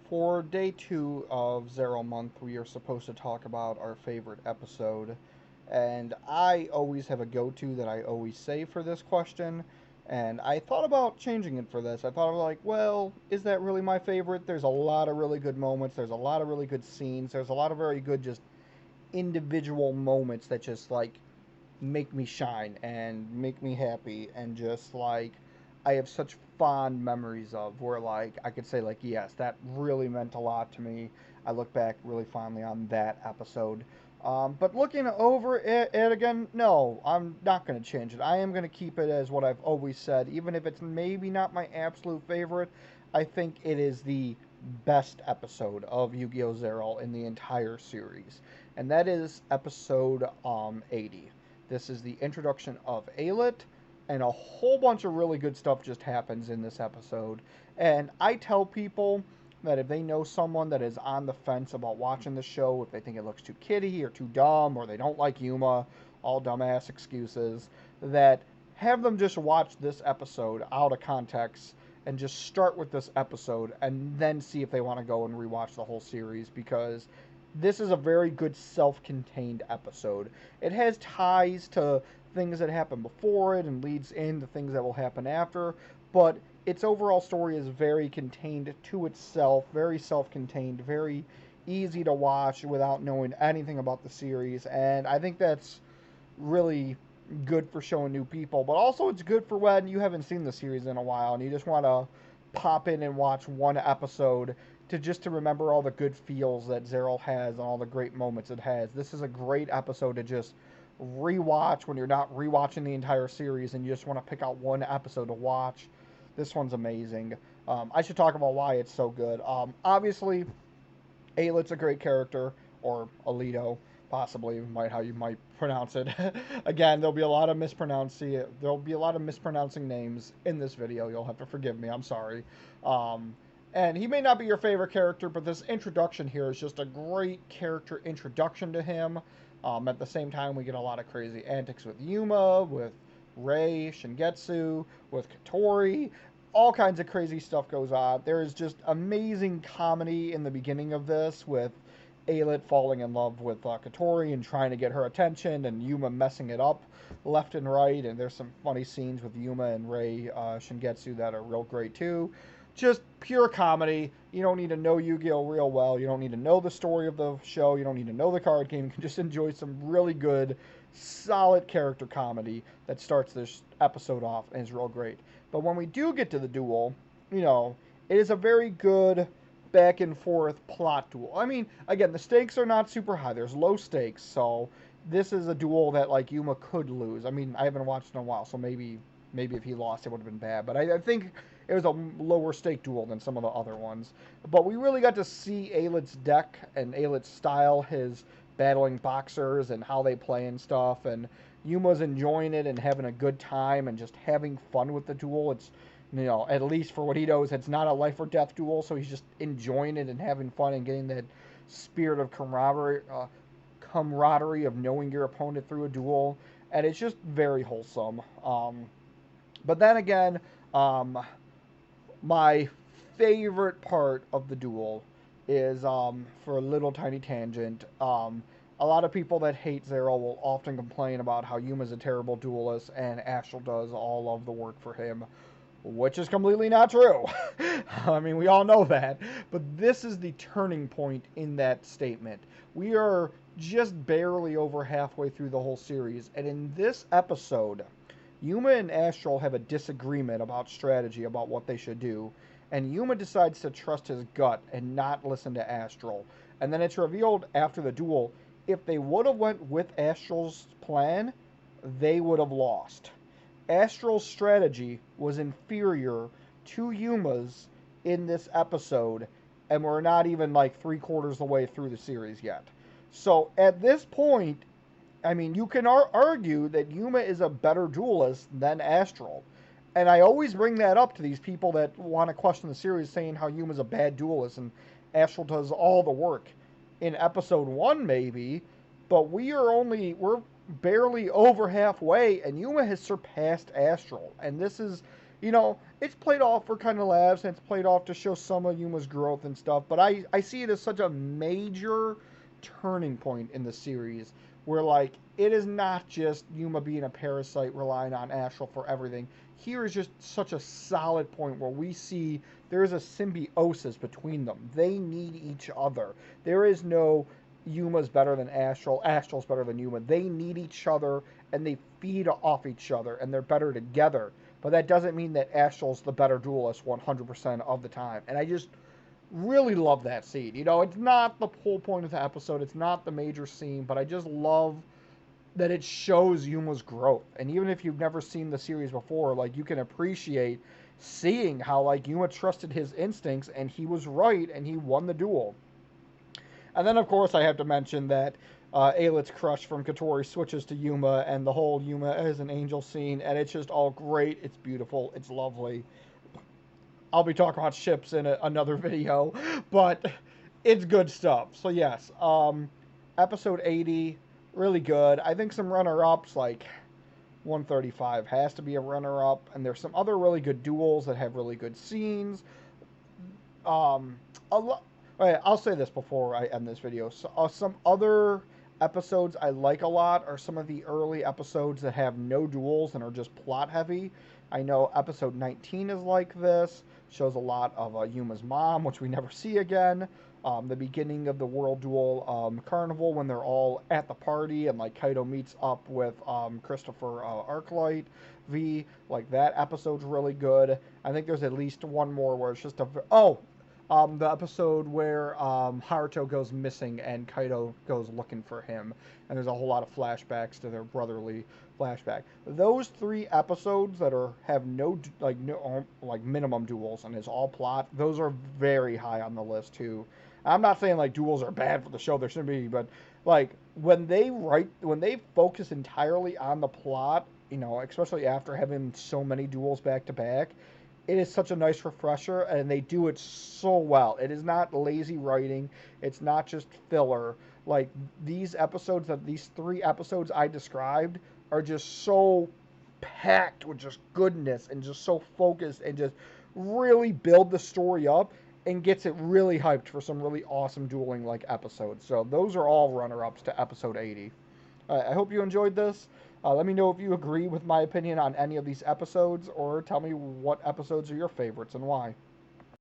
For day 2 of Zero Month, we are supposed to talk about our favorite episode. And I always have a go to that I always say for this question. And I thought about changing it for this. I thought, like, well, is that really my favorite? There's a lot of really good moments. There's a lot of really good scenes. There's a lot of very good, just individual moments that just, like, make me shine and make me happy and just like I have such fond memories of where like I could say like yes that really meant a lot to me. I look back really fondly on that episode. But looking over it again, no, I'm not going to change it. I am going to keep it as what I've always said, even if it's maybe not my absolute favorite. I think it is the best episode of Yu-Gi-Oh! Zero in the entire series, and that is episode 80. This is the introduction of Aelith, and a whole bunch of really good stuff just happens in this episode. And I tell people that if they know someone that is on the fence about watching the show, if they think it looks too kiddie or too dumb, or they don't like Yuma, all dumbass excuses, that have them just watch this episode out of context and just start with this episode and then see if they want to go and rewatch the whole series because this is a very good self-contained episode. It has ties to things that happen before it and leads into things that will happen after, but its overall story is very contained to itself, very self-contained, very easy to watch without knowing anything about the series, and I think that's really good for showing new people, but also it's good for when you haven't seen the series in a while and you just want to pop in and watch one episode to remember all the good feels that Zero has and all the great moments it has. This is a great episode to just rewatch when you're not rewatching the entire series and you just want to pick out one episode to watch. This one's amazing. I should talk about why it's so good. Obviously, Aelith's a great character, or Alito, possibly, might how you might pronounce it. Again, there'll be a lot of mispronouncing names in this video. You'll have to forgive me. I'm sorry. And he may not be your favorite character, but this introduction here is just a great character introduction to him. At the same time, we get a lot of crazy antics with Yuma, with Rei, Shingetsu, with Katori. All kinds of crazy stuff goes on. There is just amazing comedy in the beginning of this with Aelith falling in love with Katori and trying to get her attention, and Yuma messing it up left and right. And there's some funny scenes with Yuma and Rei Shingetsu that are real great too. Just pure comedy. You don't need to know Yu-Gi-Oh! Real well. You don't need to know the story of the show. You don't need to know the card game. You can just enjoy some really good, solid character comedy that starts this episode off and is real great. But when we do get to the duel, it is a very good back and forth plot duel. I mean, again, the stakes are not super high. There's low stakes, so this is a duel that like Yuma could lose. I mean, I haven't watched in a while, so maybe if he lost, it would have been bad. But I think it was a lower stake duel than some of the other ones. But we really got to see Aelith's deck and Aelith's style, his battling boxers and how they play and stuff. And Yuma's enjoying it and having a good time and just having fun with the duel. It's, at least for what he knows, it's not a life or death duel, so he's just enjoying it and having fun and getting that spirit of camaraderie of knowing your opponent through a duel. And it's just very wholesome. But then again, my favorite part of the duel is, for a little tiny tangent, a lot of people that hate Zero will often complain about how Yuma's a terrible duelist and Astral does all of the work for him, which is completely not true. I mean, we all know that. But this is the turning point in that statement. We are just barely over halfway through the whole series, and in this episode, Yuma and Astral have a disagreement about strategy, about what they should do, and Yuma decides to trust his gut and not listen to Astral. And then it's revealed after the duel, if they would have went with Astral's plan, they would have lost. Astral's strategy was inferior to Yuma's in this episode, and we're not even like 3/4 the way through the series yet. So at this point, I mean, you can argue that Yuma is a better duelist than Astral. And I always bring that up to these people that want to question the series, saying how Yuma's a bad duelist and Astral does all the work. In episode 1, maybe, but we're barely over halfway, and Yuma has surpassed Astral. And this is, it's played off for kind of laughs and it's played off to show some of Yuma's growth and stuff. But I see it as such a major turning point in the series where like it is not just Yuma being a parasite relying on Astral for everything. Here is just such a solid point where we see there is a symbiosis between them. They need each other. There is no Yuma's better than Astral, Astral's better than Yuma. They need each other and they feed off each other and they're better together. But that doesn't mean that Astral's the better duelist 100% of the time. And I just really love that scene. You know, it's not the whole point of the episode, it's not the major scene, but I just love that it shows Yuma's growth. And even if you've never seen the series before, like you can appreciate seeing how like Yuma trusted his instincts and he was right and he won the duel. And then, of course, I have to mention that Aelit's crush from Katori switches to Yuma, and the whole Yuma as an angel scene, and it's just all great. It's beautiful. It's lovely. I'll be talking about ships in another video, but it's good stuff. So, yes, episode 80, really good. I think some runner-ups, like 135 has to be a runner-up, and there's some other really good duels that have really good scenes. A lot. I'll say this before I end this video. So, some other episodes I like a lot are some of the early episodes that have no duels and are just plot heavy. I know episode 19 is like this. Shows a lot of Yuma's mom, which we never see again. The beginning of the World Duel Carnival when they're all at the party and like Kaido meets up with Christopher Arclight V. Like that episode's really good. I think there's at least one more where it's just the episode where Haruto goes missing and Kaido goes looking for him, and there's a whole lot of flashbacks to their brotherly flashback. Those 3 episodes that have no minimum duels and it's all plot, those are very high on the list too. I'm not saying like duels are bad for the show, there shouldn't be, but like when they focus entirely on the plot, you know, especially after having so many duels back to back, it is such a nice refresher, and they do it so well. It is not lazy writing. It's not just filler. Like, these 3 episodes I described are just so packed with just goodness and just so focused and just really build the story up and gets it really hyped for some really awesome dueling like episodes. So those are all runner-ups to episode 80. I hope you enjoyed this. Let me know if you agree with my opinion on any of these episodes, or tell me what episodes are your favorites and why.